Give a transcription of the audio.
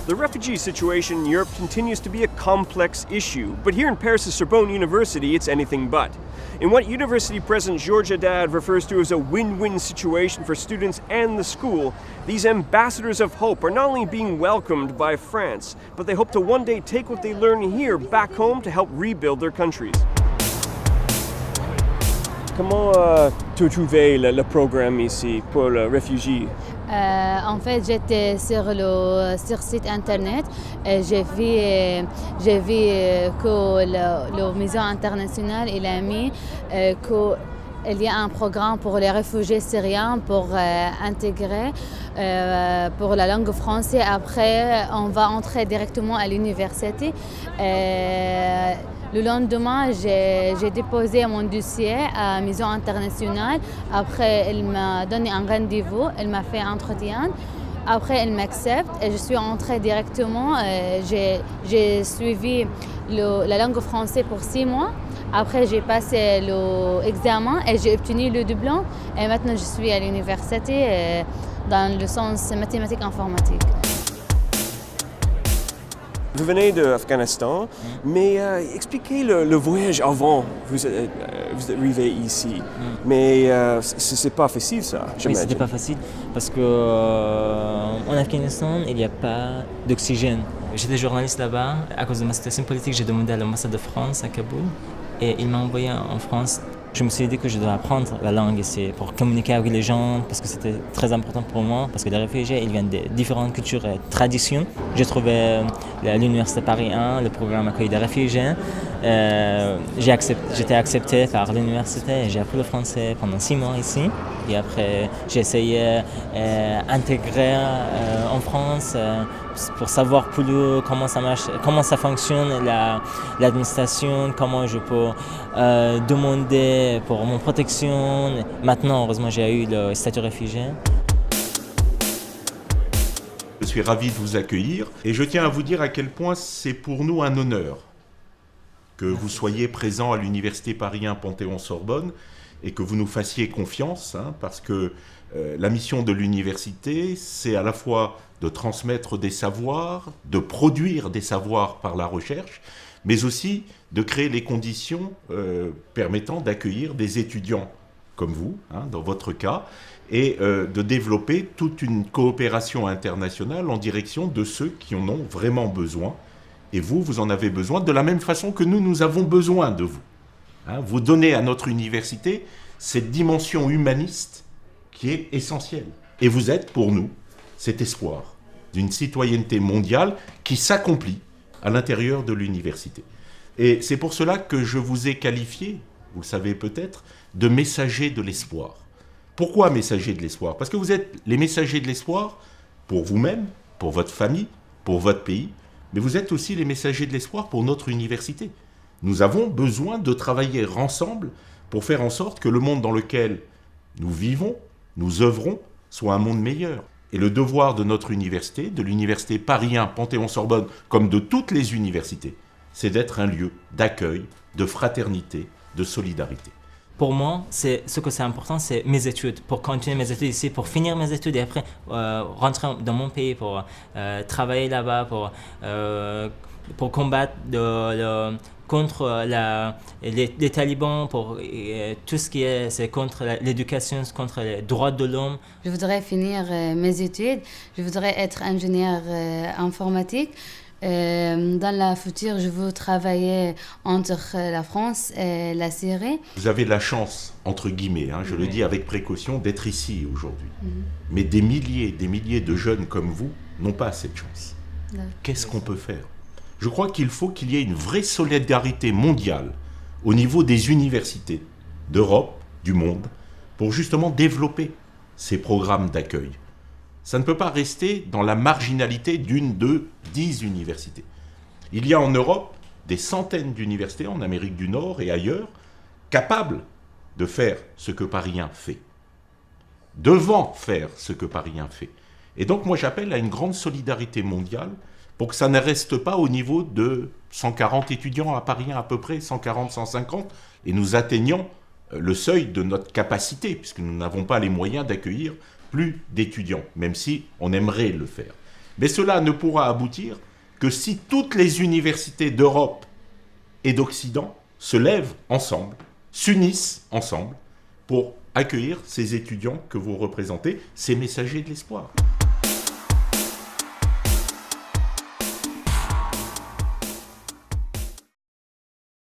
The refugee situation in Europe continues to be a complex issue, but here in Paris' Sorbonne University, it's anything but. In what University President Georges Haddad refers to as a win-win situation for students and the school, these ambassadors of hope are not only being welcomed by France, but they hope to one day take what they learn here back home to help rebuild their countries. Comment tu as trouvé le programme ici pour les réfugiés? En fait, j'étais sur le site internet et j'ai vu que le Maison internationale il a mis qu'il y a un programme pour les réfugiés syriens pour intégrer pour la langue française. Après, on va entrer directement à l'université. Le lendemain, j'ai déposé mon dossier à la Maison internationale. Après, elle m'a donné un rendez-vous, elle m'a fait un entretien. Après, elle m'accepte et je suis entrée directement. J'ai suivi la langue française pour 6 mois. Après, j'ai passé l'examen et j'ai obtenu le diplôme. Et maintenant, je suis à l'université dans le sens mathématique informatique. Vous venez d'Afghanistan, mais expliquez le voyage avant vous êtes arrivé ici. Mais c'est pas facile ça, j'imagine. Oui, c'était pas facile parce que en Afghanistan, il n'y a pas d'oxygène. J'étais journaliste là-bas. À cause de ma situation politique, j'ai demandé à l'ambassade de France à Kaboul et il m'a envoyé en France. Je me suis dit que je dois apprendre la langue ici pour communiquer avec les gens parce que c'était très important pour moi parce que les réfugiés ils viennent de différentes cultures et traditions. J'ai trouvé à l'université Paris 1 le programme accueil des réfugiés. J'étais accepté par l'université et j'ai appris le français pendant 6 mois ici. Et après j'ai essayé d'intégrer en France pour savoir plus comment ça marche, comment ça fonctionne l'administration, comment je peux demander pour mon protection. Maintenant, heureusement, j'ai eu le statut réfugié. Je suis ravi de vous accueillir et je tiens à vous dire à quel point c'est pour nous un honneur que vous soyez présent à l'Université Paris 1 Panthéon-Sorbonne et que vous nous fassiez confiance, parce que la mission de l'université, c'est à la fois de transmettre des savoirs, de produire des savoirs par la recherche, mais aussi de créer les conditions permettant d'accueillir des étudiants comme vous, dans votre cas, et de développer toute une coopération internationale en direction de ceux qui en ont vraiment besoin. Et vous en avez besoin de la même façon que nous avons besoin de vous. Vous donnez à notre université cette dimension humaniste qui est essentielle. Et vous êtes, pour nous, cet espoir d'une citoyenneté mondiale qui s'accomplit à l'intérieur de l'université. Et c'est pour cela que je vous ai qualifié, vous le savez peut-être, de messager de l'espoir. Pourquoi messager de l'espoir? Parce que vous êtes les messagers de l'espoir pour vous-même, pour votre famille, pour votre pays, mais vous êtes aussi les messagers de l'espoir pour notre université. Nous avons besoin de travailler ensemble pour faire en sorte que le monde dans lequel nous vivons, nous œuvrons, soit un monde meilleur. Et le devoir de notre université, de l'université Paris 1 Panthéon-Sorbonne, comme de toutes les universités, c'est d'être un lieu d'accueil, de fraternité, de solidarité. Pour moi, ce que c'est important, c'est mes études, pour continuer mes études ici, pour finir mes études et après rentrer dans mon pays, pour travailler là-bas, pour combattre contre les talibans, pour tout ce qui c'est contre l'éducation, contre les droits de l'homme. Je voudrais finir mes études, je voudrais être ingénieur informatique. Dans la future, je veux travailler entre la France et la Syrie. Vous avez la chance, entre guillemets, je le dis avec précaution, d'être ici aujourd'hui. Mais des milliers de jeunes comme vous n'ont pas cette chance. Qu'est-ce qu'on peut faire? Je crois qu'il faut qu'il y ait une vraie solidarité mondiale au niveau des universités d'Europe, du monde, pour justement développer ces programmes d'accueil. Ça ne peut pas rester dans la marginalité d'une, 2, 10 universités. Il y a en Europe des centaines d'universités, en Amérique du Nord et ailleurs, capables de faire ce que Paris 1 fait, devant faire ce que Paris 1 fait. Et donc moi j'appelle à une grande solidarité mondiale pour que ça ne reste pas au niveau de 140 étudiants à Paris 1 à peu près, 140, 150, et nous atteignons le seuil de notre capacité, puisque nous n'avons pas les moyens d'accueillir plus d'étudiants, même si on aimerait le faire. Mais cela ne pourra aboutir que si toutes les universités d'Europe et d'Occident se lèvent ensemble, s'unissent ensemble pour accueillir ces étudiants que vous représentez, ces messagers de l'espoir.